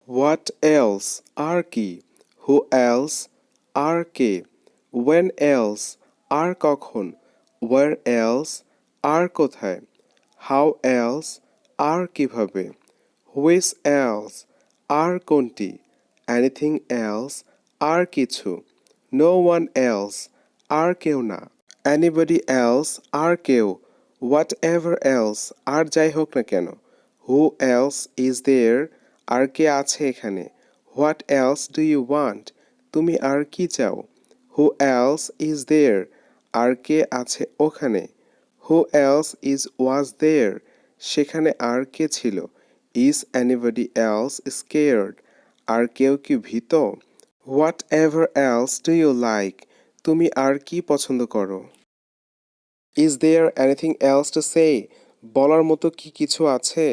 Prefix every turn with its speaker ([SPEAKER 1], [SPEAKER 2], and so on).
[SPEAKER 1] What else আর কি? Who else R K? When else আর কখন? Where else আর কোথায়? How else আর কিভাবে? Which else আর কোনটি? Anything else আর কিছু? No one else আর কেউ না। Anybody else আর কেউ? Whatever else আর যাই হোক না কেন? Who else is there আর কে আছে এখানে? What else do you want তুমি আর কি চাও? Who else is there আর কে আছে ওখানে? Who else was there সেখানে আর কে ছিল? Is anybody else scared আর কেউ কি ভীত? Whatever else do you like তুমি আর কি পছন্দ করো? Is there anything else to say বলার মতো কি কিছু আছে?